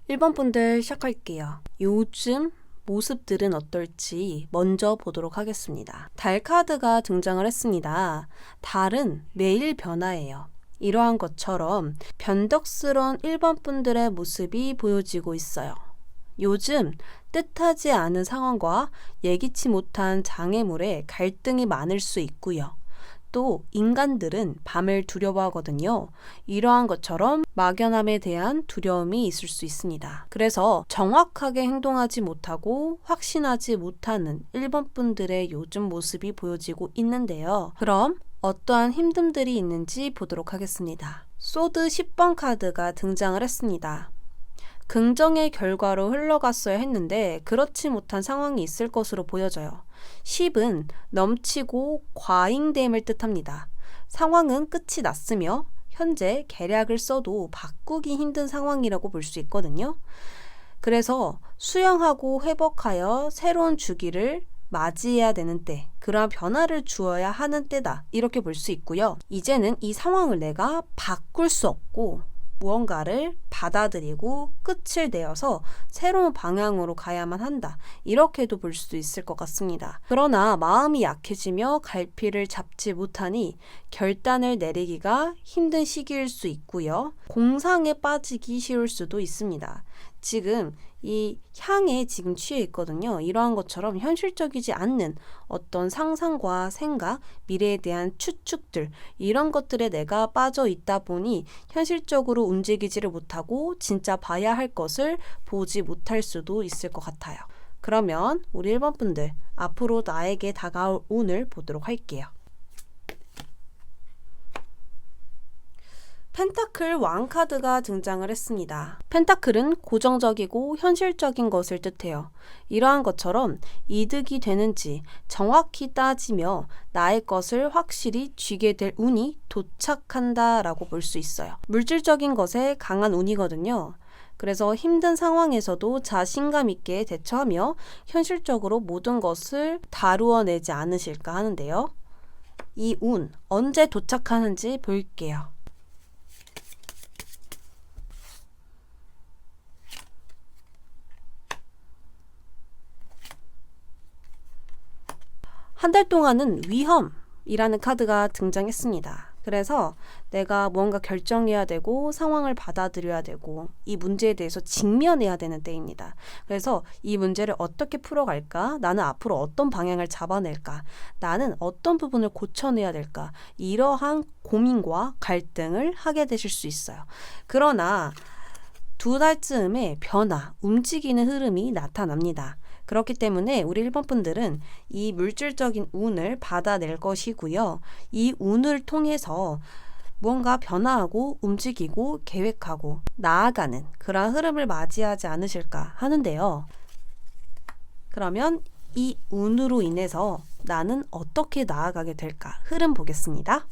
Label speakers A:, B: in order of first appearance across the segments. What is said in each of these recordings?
A: 1번 분들 시작할게요. 요즘 모습들은 어떨지 먼저 보도록 하겠습니다. 달 카드가 등장을 했습니다. 달은 매일 변화해요. 이러한 것처럼 변덕스러운 1번 분들의 모습이 보여지고 있어요. 요즘 뜻하지 않은 상황과 예기치 못한 장애물에 갈등이 많을 수 있고요. 또 인간들은 밤을 두려워하거든요. 이러한 것처럼 막연함에 대한 두려움이 있을 수 있습니다. 그래서 정확하게 행동하지 못하고 확신하지 못하는 1번 분들의 요즘 모습이 보여지고 있는데요. 그럼 어떠한 힘듦들이 있는지 보도록 하겠습니다. 소드 10번 카드가 등장을 했습니다. 긍정의 결과로 흘러갔어야 했는데 그렇지 못한 상황이 있을 것으로 보여져요. 10은 넘치고 과잉됨을 뜻합니다. 상황은 끝이 났으며 현재 계략을 써도 바꾸기 힘든 상황이라고 볼 수 있거든요. 그래서 수용하고 회복하여 새로운 주기를 맞이해야 되는 때, 그러한 변화를 주어야 하는 때다, 이렇게 볼 수 있고요. 이제는 이 상황을 내가 바꿀 수 없고 무언가를 받아들이고 끝을 내어서 새로운 방향으로 가야만 한다, 이렇게도 볼 수 있을 것 같습니다. 그러나 마음이 약해지며 갈피를 잡지 못하니 결단을 내리기가 힘든 시기일 수 있고요. 공상에 빠지기 쉬울 수도 있습니다. 지금 이 향에 지금 취해 있거든요. 이러한 것처럼 현실적이지 않는 어떤 상상과 생각, 미래에 대한 추측들, 이런 것들에 내가 빠져 있다 보니 현실적으로 움직이지를 못하고 진짜 봐야 할 것을 보지 못할 수도 있을 것 같아요. 그러면 우리 1번 분들, 앞으로 나에게 다가올 운을 보도록 할게요. 펜타클 왕 카드가 등장을 했습니다. 펜타클은 고정적이고 현실적인 것을 뜻해요. 이러한 것처럼 이득이 되는지 정확히 따지며 나의 것을 확실히 쥐게 될 운이 도착한다라고 볼 수 있어요. 물질적인 것에 강한 운이거든요. 그래서 힘든 상황에서도 자신감 있게 대처하며 현실적으로 모든 것을 다루어내지 않으실까 하는데요. 이 운 언제 도착하는지 볼게요. 한 달 동안은 위험이라는 카드가 등장했습니다. 그래서 내가 무언가 결정해야 되고 상황을 받아들여야 되고 이 문제에 대해서 직면해야 되는 때입니다. 그래서 이 문제를 어떻게 풀어갈까? 나는 앞으로 어떤 방향을 잡아낼까? 나는 어떤 부분을 고쳐내야 될까? 이러한 고민과 갈등을 하게 되실 수 있어요. 그러나 2달쯤에 변화, 움직이는 흐름이 나타납니다. 그렇기 때문에 우리 1번 분들은 이 물질적인 운을 받아낼 것이고요. 이 운을 통해서 무언가 변화하고 움직이고 계획하고 나아가는 그런 흐름을 맞이하지 않으실까 하는데요. 그러면 이 운으로 인해서 나는 어떻게 나아가게 될까? 흐름 보겠습니다.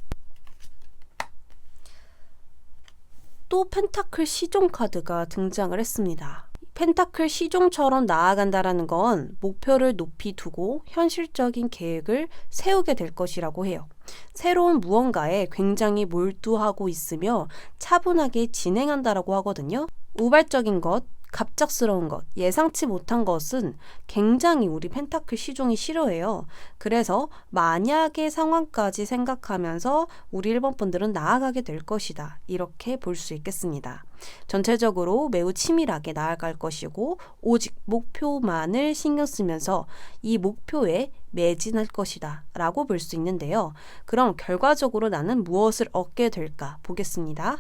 A: 또 펜타클 시종 카드가 등장을 했습니다. 펜타클 시종처럼 나아간다라는 건 목표를 높이 두고 현실적인 계획을 세우게 될 것이라고 해요. 새로운 무언가에 굉장히 몰두하고 있으며 차분하게 진행한다라고 하거든요. 우발적인 것, 갑작스러운 것, 예상치 못한 것은 굉장히 우리 펜타클 시종이 싫어해요. 그래서 만약의 상황까지 생각하면서 우리 1번 분들은 나아가게 될 것이다, 이렇게 볼 수 있겠습니다. 전체적으로 매우 치밀하게 나아갈 것이고 오직 목표만을 신경 쓰면서 이 목표에 매진할 것이다 라고 볼 수 있는데요. 그럼 결과적으로 나는 무엇을 얻게 될까 보겠습니다.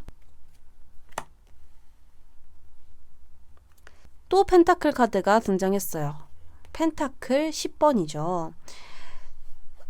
A: 또 펜타클 카드가 등장했어요. 펜타클 10번이죠.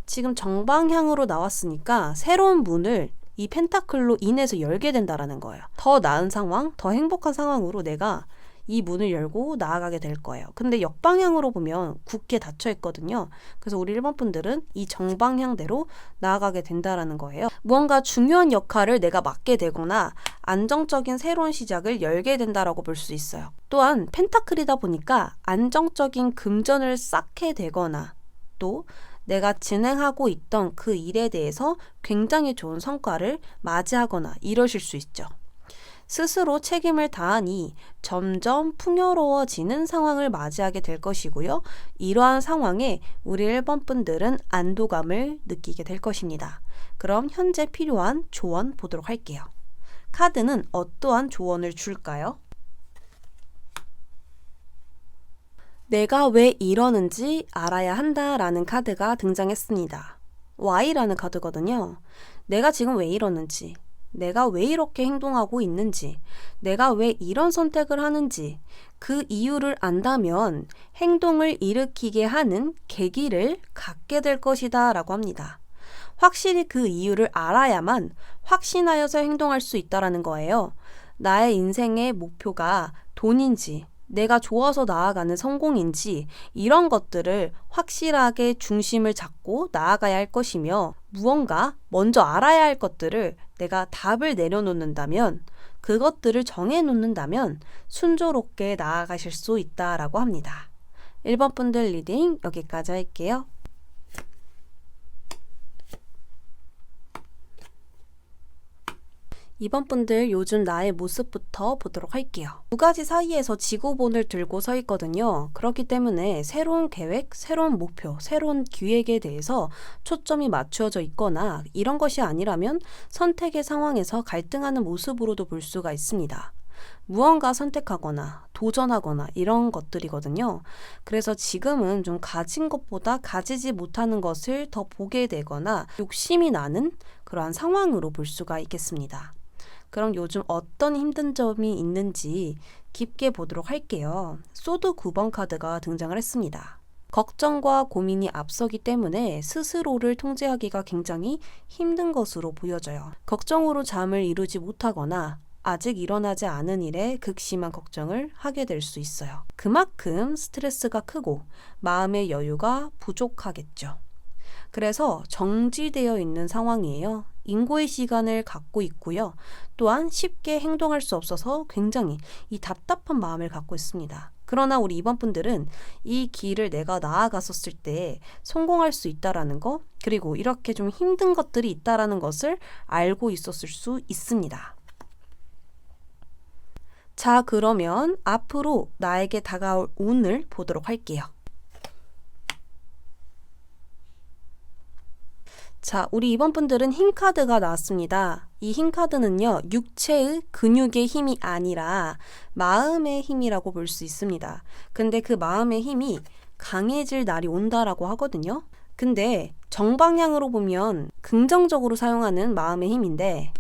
A: 지금 정방향으로 나왔으니까 새로운 문을 이 펜타클로 인해서 열게 된다라는 거예요. 더 나은 상황, 더 행복한 상황으로 내가 이 문을 열고 나아가게 될 거예요. 근데 역방향으로 보면 굳게 닫혀 있거든요. 그래서 우리 1번 분들은 이 정방향대로 나아가게 된다라는 거예요. 무언가 중요한 역할을 내가 맡게 되거나 안정적인 새로운 시작을 열게 된다라고 볼 수 있어요. 또한 펜타클이다 보니까 안정적인 금전을 쌓게 되거나 또 내가 진행하고 있던 그 일에 대해서 굉장히 좋은 성과를 맞이하거나 이러실 수 있죠. 스스로 책임을 다하니 점점 풍요로워지는 상황을 맞이하게 될 것이고요. 이러한 상황에 우리 1번 분들은 안도감을 느끼게 될 것입니다. 그럼 현재 필요한 조언 보도록 할게요. 카드는 어떠한 조언을 줄까요? 내가 왜 이러는지 알아야 한다라는 카드가 등장했습니다. Y라는 카드거든요. 내가 지금 왜 이러는지, 내가 왜 이렇게 행동하고 있는지, 내가 왜 이런 선택을 하는지 그 이유를 안다면 행동을 일으키게 하는 계기를 갖게 될 것이다 라고 합니다. 확실히 그 이유를 알아야만 확신하여서 행동할 수 있다라는 거예요. 나의 인생의 목표가 돈인지, 내가 좋아서 나아가는 성공인지 이런 것들을 확실하게 중심을 잡고 나아가야 할 것이며, 무언가 먼저 알아야 할 것들을 내가 답을 내려놓는다면, 그것들을 정해놓는다면 순조롭게 나아가실 수 있다라고 합니다. 1번 분들 리딩 여기까지 할게요. 2번 분들 요즘 나의 모습부터 보도록 할게요. 두 가지 사이에서 지구본을 들고 서 있거든요. 그렇기 때문에 새로운 계획, 새로운 목표, 새로운 기획에 대해서 초점이 맞추어져 있거나 이런 것이 아니라면 선택의 상황에서 갈등하는 모습으로도 볼 수가 있습니다. 무언가 선택하거나 도전하거나 이런 것들이거든요. 그래서 지금은 좀 가진 것보다 가지지 못하는 것을 더 보게 되거나 욕심이 나는 그러한 상황으로 볼 수가 있겠습니다. 그럼 요즘 어떤 힘든 점이 있는지 깊게 보도록 할게요. 소드 9번 카드가 등장을 했습니다. 걱정과 고민이 앞서기 때문에 스스로를 통제하기가 굉장히 힘든 것으로 보여져요. 걱정으로 잠을 이루지 못하거나 아직 일어나지 않은 일에 극심한 걱정을 하게 될 수 있어요. 그만큼 스트레스가 크고 마음의 여유가 부족하겠죠. 그래서 정지되어 있는 상황이에요. 인고의 시간을 갖고 있고요. 또한 쉽게 행동할 수 없어서 굉장히 이 답답한 마음을 갖고 있습니다. 그러나 우리 2번 분들은 이 길을 내가 나아갔었을 때 성공할 수 있다라는 거, 그리고 이렇게 좀 힘든 것들이 있다라는 것을 알고 있었을 수 있습니다. 자, 그러면 앞으로 나에게 다가올 운을 보도록 할게요. 자, 우리 2번 분들은 흰 카드가 나왔습니다. 이 흰 카드는요, 육체의 근육의 힘이 아니라 마음의 힘이라고 볼 수 있습니다. 근데 그 마음의 힘이 강해질 날이 온다라고 하거든요. 근데 정방향으로 보면 긍정적으로 사용하는 마음의 힘인데,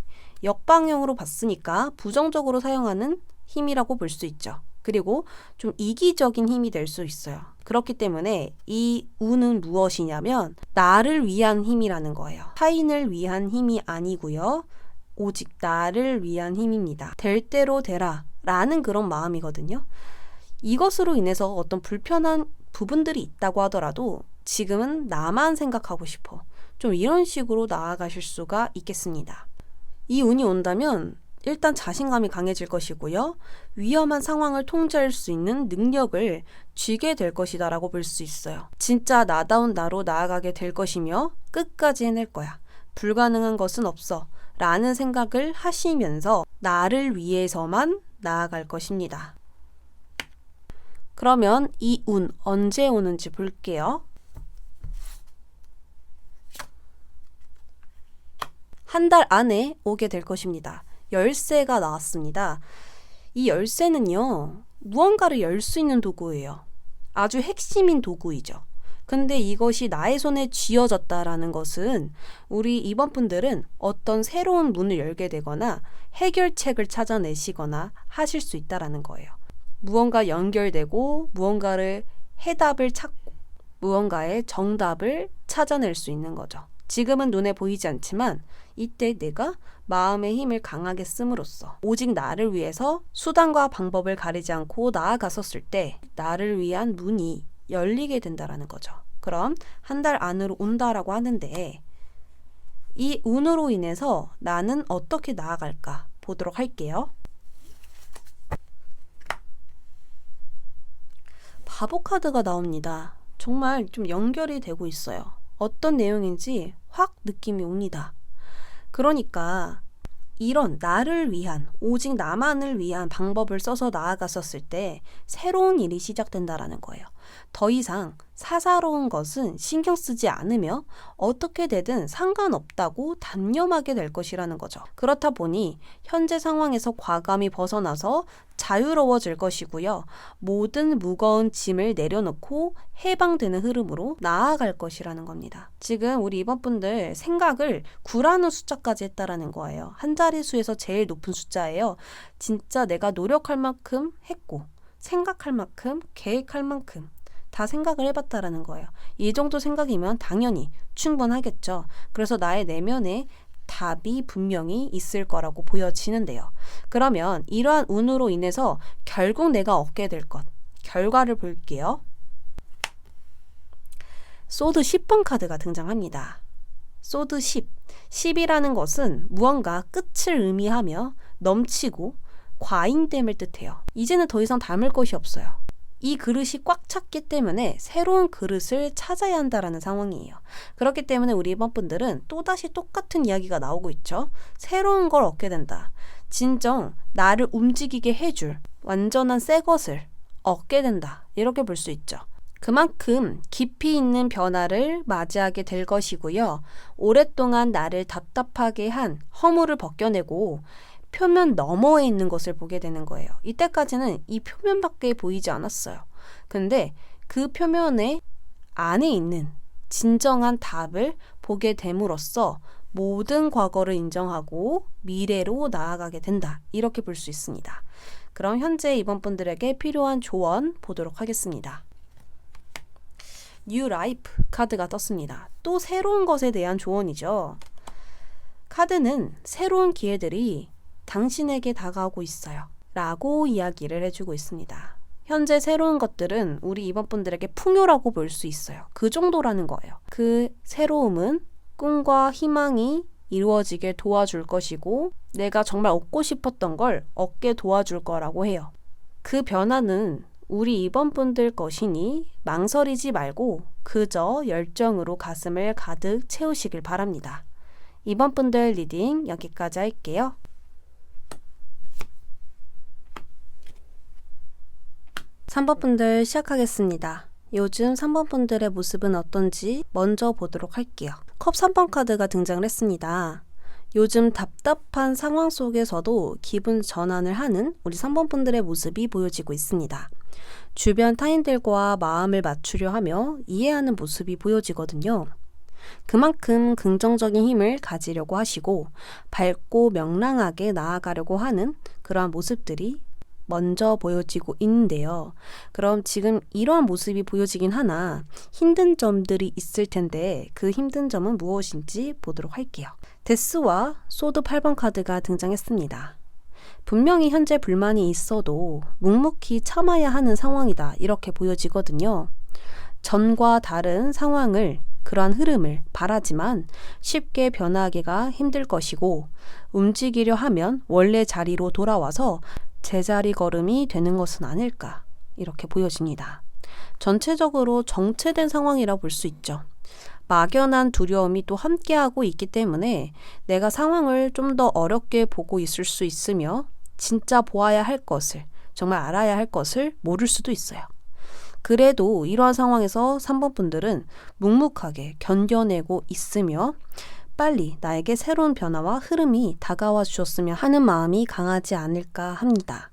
A: 역방향으로 봤으니까 부정적으로 사용하는 힘이라고 볼 수 있죠. 그리고 좀 이기적인 힘이 될 수 있어요. 그렇기 때문에 이 운은 무엇이냐면 나를 위한 힘이라는 거예요. 타인을 위한 힘이 아니고요. 오직 나를 위한 힘입니다. 될 대로 되라 라는 그런 마음이거든요. 이것으로 인해서 어떤 불편한 부분들이 있다고 하더라도 지금은 나만 생각하고 싶어. 좀 이런 식으로 나아가실 수가 있겠습니다. 이 운이 온다면 일단 자신감이 강해질 것이고요. 위험한 상황을 통제할 수 있는 능력을 쥐게 될 것이다 라고 볼 수 있어요. 진짜 나다운 나로 나아가게 될 것이며 끝까지 해낼 거야. 불가능한 것은 없어 라는 생각을 하시면서 나를 위해서만 나아갈 것입니다. 그러면 이 운 언제 오는지 볼게요. 한 달 안에 오게 될 것입니다. 열쇠가 나왔습니다. 이 열쇠는요, 무언가를 열 수 있는 도구예요. 아주 핵심인 도구이죠. 근데 이것이 나의 손에 쥐어졌다라는 것은 우리 2번 분들은 어떤 새로운 문을 열게 되거나 해결책을 찾아내시거나 하실 수 있다라는 거예요. 무언가 연결되고 무언가를 해답을 찾고 무언가의 정답을 찾아낼 수 있는 거죠. 지금은 눈에 보이지 않지만 이때 내가 마음의 힘을 강하게 씀으로써 오직 나를 위해서 수단과 방법을 가리지 않고 나아갔었을 때 나를 위한 문이 열리게 된다라는 거죠. 그럼 한 달 안으로 온다라고 하는데 이 운으로 인해서 나는 어떻게 나아갈까 보도록 할게요. 바보 카드가 나옵니다. 정말 좀 연결이 되고 있어요. 어떤 내용인지 확 느낌이 옵니다. 그러니까 이런 나를 위한, 오직 나만을 위한 방법을 써서 나아갔었을 때 새로운 일이 시작된다라는 거예요. 더 이상 사사로운 것은 신경 쓰지 않으며 어떻게 되든 상관없다고 단념하게 될 것이라는 거죠. 그렇다 보니 현재 상황에서 과감히 벗어나서 자유로워질 것이고요. 모든 무거운 짐을 내려놓고 해방되는 흐름으로 나아갈 것이라는 겁니다. 지금 우리 이번 분들 생각을 9라는 숫자까지 했다라는 거예요. 한 자릿수에서 제일 높은 숫자예요. 진짜 내가 노력할 만큼 했고 생각할 만큼 계획할 만큼 다 생각을 해봤다라는 거예요. 이 정도 생각이면 당연히 충분하겠죠. 그래서 나의 내면에 답이 분명히 있을 거라고 보여지는데요. 그러면 이러한 운으로 인해서 결국 내가 얻게 될 것, 결과를 볼게요. 소드 10번 카드가 등장합니다. 소드 10. 10이라는 것은 무언가 끝을 의미하며 넘치고 과잉됨을 뜻해요. 이제는 더 이상 담을 것이 없어요. 이 그릇이 꽉 찼기 때문에 새로운 그릇을 찾아야 한다라는 상황이에요. 그렇기 때문에 우리 이번 분들은 또다시 똑같은 이야기가 나오고 있죠. 새로운 걸 얻게 된다. 진정 나를 움직이게 해줄 완전한 새 것을 얻게 된다. 이렇게 볼 수 있죠. 그만큼 깊이 있는 변화를 맞이하게 될 것이고요. 오랫동안 나를 답답하게 한 허물을 벗겨내고 표면 너머에 있는 것을 보게 되는 거예요. 이때까지는 이 표면밖에 보이지 않았어요. 근데 그 표면의 안에 있는 진정한 답을 보게 됨으로써 모든 과거를 인정하고 미래로 나아가게 된다. 이렇게 볼 수 있습니다. 그럼 현재 이번 분들에게 필요한 조언 보도록 하겠습니다. New Life 카드가 떴습니다. 또 새로운 것에 대한 조언이죠. 카드는 새로운 기회들이 당신에게 다가오고 있어요. 라고 이야기를 해주고 있습니다. 현재 새로운 것들은 우리 이번 분들에게 풍요라고 볼 수 있어요. 그 정도라는 거예요. 그 새로움은 꿈과 희망이 이루어지게 도와줄 것이고 내가 정말 얻고 싶었던 걸 얻게 도와줄 거라고 해요. 그 변화는 우리 이번 분들 것이니 망설이지 말고 그저 열정으로 가슴을 가득 채우시길 바랍니다. 이번 분들 리딩 여기까지 할게요. 3번 분들 시작하겠습니다. 요즘 3번 분들의 모습은 어떤지 먼저 보도록 할게요. 컵 3번 카드가 등장을 했습니다. 요즘 답답한 상황 속에서도 기분 전환을 하는 우리 3번 분들의 모습이 보여지고 있습니다. 주변 타인들과 마음을 맞추려 하며 이해하는 모습이 보여지거든요. 그만큼 긍정적인 힘을 가지려고 하시고 밝고 명랑하게 나아가려고 하는 그러한 모습들이 먼저 보여지고 있는데요. 그럼 지금 이러한 모습이 보여지긴 하나 힘든 점들이 있을 텐데 그 힘든 점은 무엇인지 보도록 할게요. 데스와 소드 8번 카드가 등장했습니다. 분명히 현재 불만이 있어도 묵묵히 참아야 하는 상황이다. 이렇게 보여지거든요. 전과 다른 상황을 그러한 흐름을 바라지만 쉽게 변화하기가 힘들 것이고 움직이려 하면 원래 자리로 돌아와서 제자리 걸음이 되는 것은 아닐까 이렇게 보여집니다. 전체적으로 정체된 상황이라 볼 수 있죠. 막연한 두려움이 또 함께하고 있기 때문에 내가 상황을 좀 더 어렵게 보고 있을 수 있으며 진짜 보아야 할 것을 정말 알아야 할 것을 모를 수도 있어요. 그래도 이러한 상황에서 3번 분들은 묵묵하게 견뎌내고 있으며 빨리 나에게 새로운 변화와 흐름이 다가와 주셨으면 하는 마음이 강하지 않을까 합니다.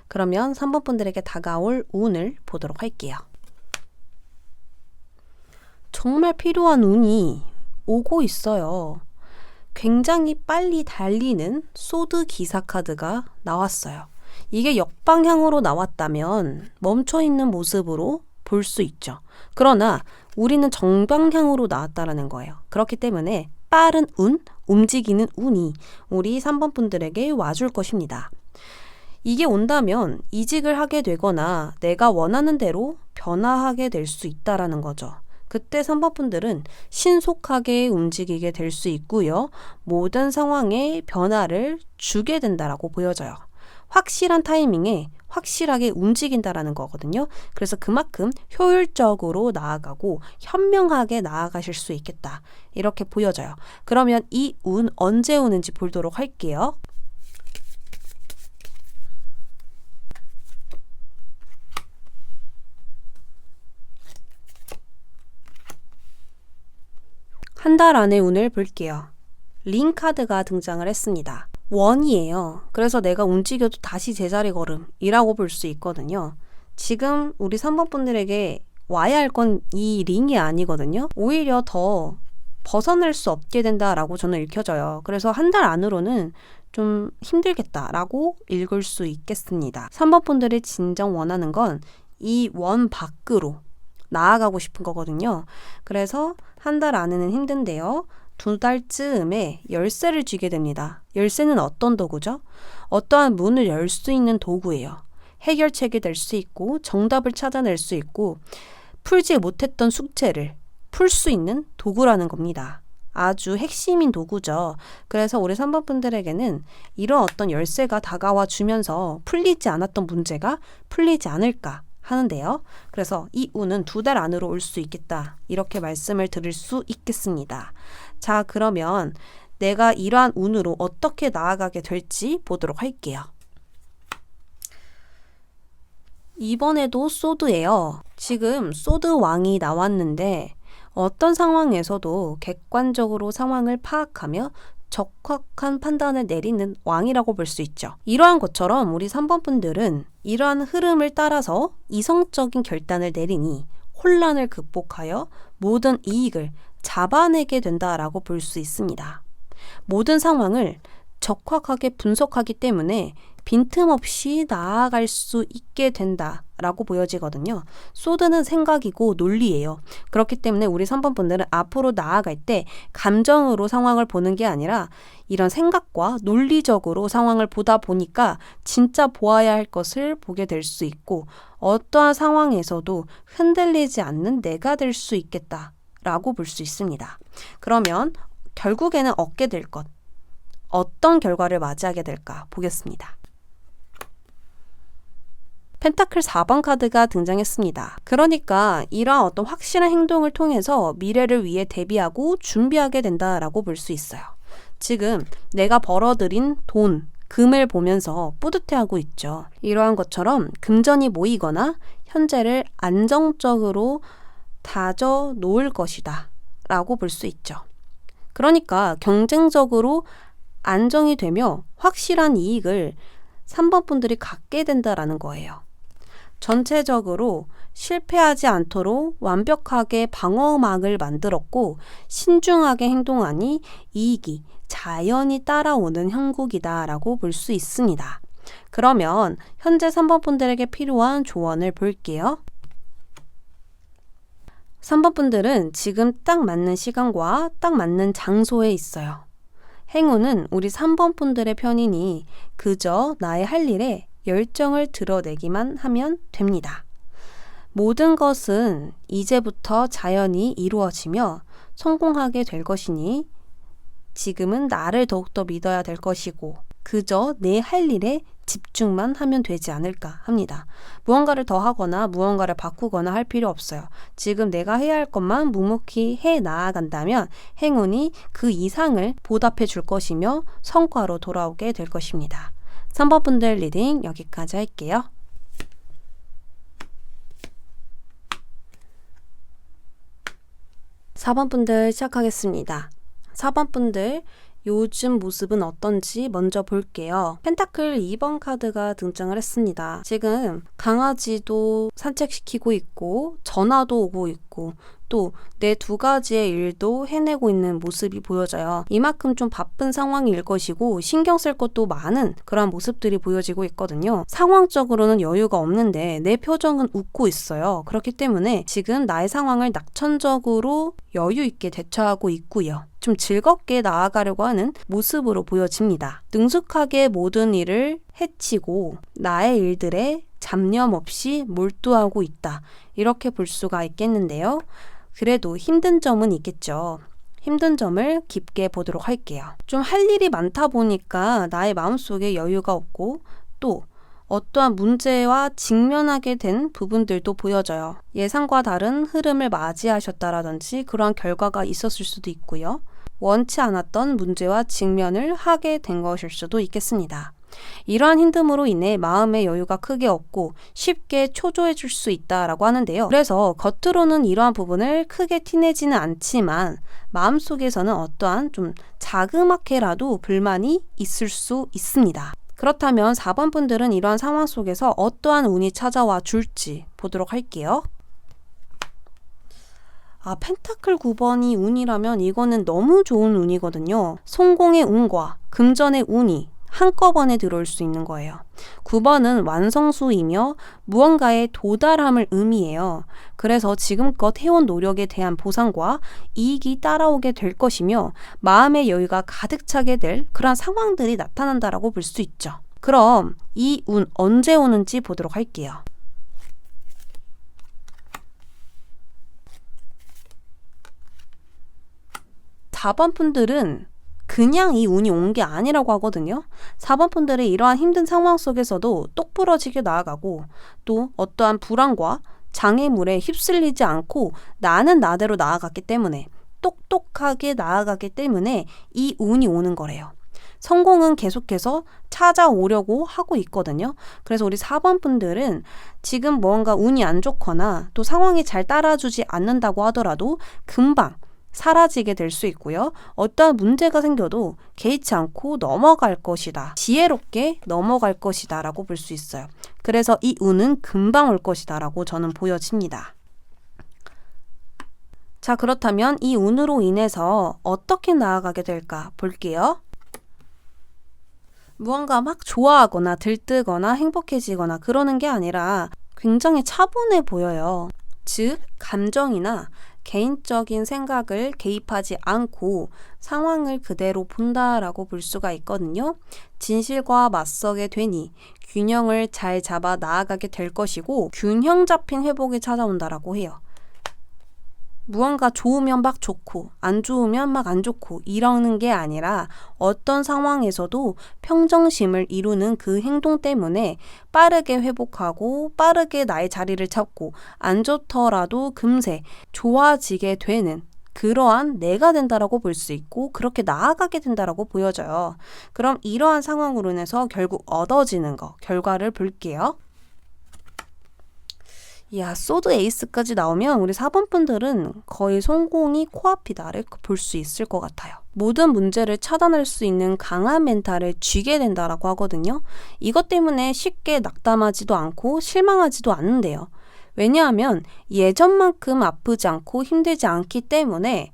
A: 그러면 3번 분들에게 다가올 운을 보도록 할게요. 정말 필요한 운이 오고 있어요. 굉장히 빨리 달리는 소드 기사 카드가 나왔어요. 이게 역방향으로 나왔다면 멈춰있는 모습으로 볼 수 있죠. 그러나 우리는 정방향으로 나왔다라는 거예요. 그렇기 때문에 빠른 운, 움직이는 운이 우리 3번 분들에게 와줄 것입니다. 이게 온다면 이직을 하게 되거나 내가 원하는 대로 변화하게 될 수 있다라는 거죠. 그때 3번 분들은 신속하게 움직이게 될 수 있고요. 모든 상황에 변화를 주게 된다라고 보여져요. 확실한 타이밍에 확실하게 움직인다라는 거거든요. 그래서 그만큼 효율적으로 나아가고 현명하게 나아가실 수 있겠다. 이렇게 보여져요. 그러면 이 운 언제 오는지 보도록 할게요. 한 달 안의 운을 볼게요. 링 카드가 등장을 했습니다. 원이에요. 그래서 내가 움직여도 다시 제자리 걸음이라고 볼 수 있거든요. 지금 우리 3번 분들에게 와야 할 건 이 링이 아니거든요. 오히려 더 벗어날 수 없게 된다라고 저는 읽혀져요. 그래서 한 달 안으로는 좀 힘들겠다라고 읽을 수 있겠습니다. 3번 분들이 진정 원하는 건 이 원 밖으로 나아가고 싶은 거거든요. 그래서 한 달 안에는 힘든데요. 2달쯤에 열쇠를 쥐게 됩니다. 열쇠는 어떤 도구죠? 어떠한 문을 열 수 있는 도구예요. 해결책이 될 수 있고 정답을 찾아낼 수 있고 풀지 못했던 숙제를 풀 수 있는 도구라는 겁니다. 아주 핵심인 도구죠. 그래서 우리 3번 분들에게는 이런 어떤 열쇠가 다가와 주면서 풀리지 않았던 문제가 풀리지 않을까 하는데요. 그래서 이 운은 2달 안으로 올 수 있겠다. 이렇게 말씀을 드릴 수 있겠습니다. 자, 그러면 내가 이러한 운으로 어떻게 나아가게 될지 보도록 할게요. 이번에도 소드예요. 지금 소드 왕이 나왔는데 어떤 상황에서도 객관적으로 상황을 파악하며 적확한 판단을 내리는 왕이라고 볼 수 있죠. 이러한 것처럼 우리 3번 분들은 이러한 흐름을 따라서 이성적인 결단을 내리니 혼란을 극복하여 모든 이익을 잡아내게 된다라고 볼 수 있습니다. 모든 상황을 적확하게 분석하기 때문에 빈틈없이 나아갈 수 있게 된다라고 보여지거든요. 소드는 생각이고 논리예요. 그렇기 때문에 우리 3번 분들은 앞으로 나아갈 때 감정으로 상황을 보는 게 아니라 이런 생각과 논리적으로 상황을 보다 보니까 진짜 보아야 할 것을 보게 될 수 있고 어떠한 상황에서도 흔들리지 않는 내가 될 수 있겠다라고 볼 수 있습니다. 그러면 결국에는 얻게 될 것, 어떤 결과를 맞이하게 될까 보겠습니다. 펜타클 4번 카드가 등장했습니다. 그러니까 이러한 어떤 확실한 행동을 통해서 미래를 위해 대비하고 준비하게 된다라고 볼 수 있어요. 지금 내가 벌어들인 돈, 금을 보면서 뿌듯해하고 있죠. 이러한 것처럼 금전이 모이거나 현재를 안정적으로 다져 놓을 것이다 라고 볼 수 있죠. 그러니까 경쟁적으로 안정이 되며 확실한 이익을 3번 분들이 갖게 된다라는 거예요. 전체적으로 실패하지 않도록 완벽하게 방어막을 만들었고 신중하게 행동하니 이익이 자연히 따라오는 형국이다라고 볼 수 있습니다. 그러면 현재 3번 분들에게 필요한 조언을 볼게요. 3번 분들은 지금 딱 맞는 시간과 딱 맞는 장소에 있어요. 행운은 우리 3번 분들의 편이니 그저 나의 할 일에 열정을 드러내기만 하면 됩니다. 모든 것은 이제부터 자연히 이루어지며 성공하게 될 것이니 지금은 나를 더욱더 믿어야 될 것이고 그저 내 할 일에 집중만 하면 되지 않을까 합니다. 무언가를 더 하거나 무언가를 바꾸거나 할 필요 없어요. 지금 내가 해야 할 것만 묵묵히 해 나아간다면 행운이 그 이상을 보답해 줄 것이며 성과로 돌아오게 될 것입니다. 3번 분들 리딩 여기까지 할게요. 4번 분들 시작하겠습니다. 4번 분들 요즘 모습은 어떤지 먼저 볼게요. 펜타클 2번 카드가 등장을 했습니다. 지금 강아지도 산책시키고 있고 전화도 오고 있고 또 내 2가지의 일도 해내고 있는 모습이 보여져요. 이만큼 좀 바쁜 상황일 것이고 신경 쓸 것도 많은 그런 모습들이 보여지고 있거든요. 상황적으로는 여유가 없는데 내 표정은 웃고 있어요. 그렇기 때문에 지금 나의 상황을 낙천적으로 여유 있게 대처하고 있고요. 좀 즐겁게 나아가려고 하는 모습으로 보여집니다. 능숙하게 모든 일을 해치고 나의 일들에 잡념 없이 몰두하고 있다. 이렇게 볼 수가 있겠는데요. 그래도 힘든 점은 있겠죠. 힘든 점을 깊게 보도록 할게요. 좀 할 일이 많다 보니까 나의 마음속에 여유가 없고 또 어떠한 문제와 직면하게 된 부분들도 보여져요. 예상과 다른 흐름을 맞이하셨다라든지 그러한 결과가 있었을 수도 있고요. 원치 않았던 문제와 직면을 하게 된 것일 수도 있겠습니다. 이러한 힘듦으로 인해 마음의 여유가 크게 없고 쉽게 초조해질 수 있다라고 하는데요. 그래서 겉으로는 이러한 부분을 크게 티내지는 않지만 마음속에서는 어떠한 좀 자그맣게라도 불만이 있을 수 있습니다. 그렇다면 4번 분들은 이러한 상황 속에서 어떠한 운이 찾아와 줄지 보도록 할게요. 펜타클 9번이 운이라면 이거는 너무 좋은 운이거든요. 성공의 운과 금전의 운이 한꺼번에 들어올 수 있는 거예요. 9번은 완성수이며 무언가의 도달함을 의미해요. 그래서 지금껏 해온 노력에 대한 보상과 이익이 따라오게 될 것이며 마음의 여유가 가득 차게 될 그런 상황들이 나타난다라고 볼 수 있죠. 그럼 이 운 언제 오는지 보도록 할게요. 사 번 분들은 그냥 이 운이 온 게 아니라고 하거든요. 4번 분들의 이러한 힘든 상황 속에서도 똑부러지게 나아가고 또 어떠한 불안과 장애물에 휩쓸리지 않고 나는 나대로 나아갔기 때문에 똑똑하게 나아가기 때문에 이 운이 오는 거래요. 성공은 계속해서 찾아오려고 하고 있거든요. 그래서 우리 4번 분들은 지금 뭔가 운이 안 좋거나 또 상황이 잘 따라주지 않는다고 하더라도 금방 사라지게 될 수 있고요. 어떠한 문제가 생겨도 개의치 않고 넘어갈 것이다. 지혜롭게 넘어갈 것이다 라고 볼 수 있어요. 그래서 이 운은 금방 올 것이다 라고 저는 보여집니다. 자, 그렇다면 이 운으로 인해서 어떻게 나아가게 될까 볼게요. 무언가 막 좋아하거나 들뜨거나 행복해지거나 그러는 게 아니라 굉장히 차분해 보여요. 즉, 감정이나 개인적인 생각을 개입하지 않고 상황을 그대로 본다라고 볼 수가 있거든요. 진실과 맞서게 되니 균형을 잘 잡아 나아가게 될 것이고 균형 잡힌 회복이 찾아온다라고 해요. 무언가 좋으면 막 좋고 안 좋으면 막 안 좋고 이러는 게 아니라 어떤 상황에서도 평정심을 이루는 그 행동 때문에 빠르게 회복하고 빠르게 나의 자리를 잡고 안 좋더라도 금세 좋아지게 되는 그러한 내가 된다라고 볼 수 있고 그렇게 나아가게 된다라고 보여져요. 그럼 이러한 상황으로 인해서 결국 얻어지는 거 결과를 볼게요. 소드 에이스까지 나오면 우리 4번 분들은 거의 성공이 코앞이다를 볼 수 있을 것 같아요. 모든 문제를 차단할 수 있는 강한 멘탈을 쥐게 된다라고 하거든요. 이것 때문에 쉽게 낙담하지도 않고 실망하지도 않는데요. 왜냐하면 예전만큼 아프지 않고 힘들지 않기 때문에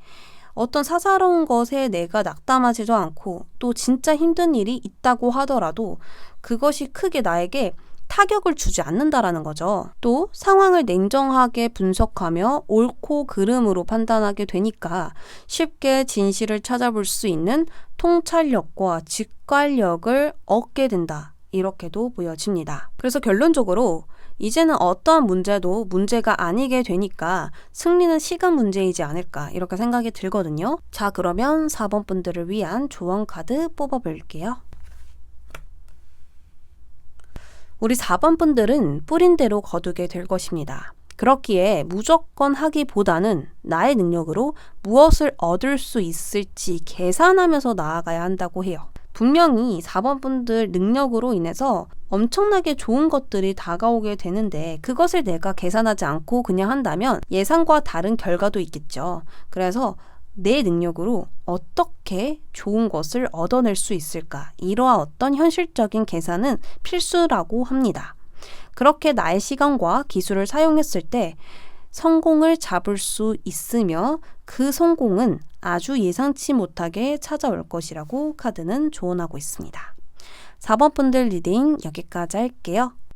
A: 어떤 사사로운 것에 내가 낙담하지도 않고 또 진짜 힘든 일이 있다고 하더라도 그것이 크게 나에게 타격을 주지 않는다라는 거죠. 또 상황을 냉정하게 분석하며 옳고 그름으로 판단하게 되니까 쉽게 진실을 찾아볼 수 있는 통찰력과 직관력을 얻게 된다. 이렇게도 보여집니다. 그래서 결론적으로 이제는 어떠한 문제도 문제가 아니게 되니까 승리는 시간 문제이지 않을까 이렇게 생각이 들거든요. 자, 그러면 4번 분들을 위한 조언 카드 뽑아볼게요. 우리 4번 분들은 뿌린 대로 거두게 될 것입니다. 그렇기에 무조건 하기보다는 나의 능력으로 무엇을 얻을 수 있을지 계산하면서 나아가야 한다고 해요. 분명히 4번 분들 능력으로 인해서 엄청나게 좋은 것들이 다가오게 되는데 그것을 내가 계산하지 않고 그냥 한다면 예상과 다른 결과도 있겠죠. 그래서 내 능력으로 어떻게 좋은 것을 얻어낼 수 있을까? 이러한 어떤 현실적인 계산은 필수라고 합니다. 그렇게 나의 시간과 기술을 사용했을 때 성공을 잡을 수 있으며 그 성공은 아주 예상치 못하게 찾아올 것이라고 카드는 조언하고 있습니다. 4번 분들 리딩 여기까지 할게요.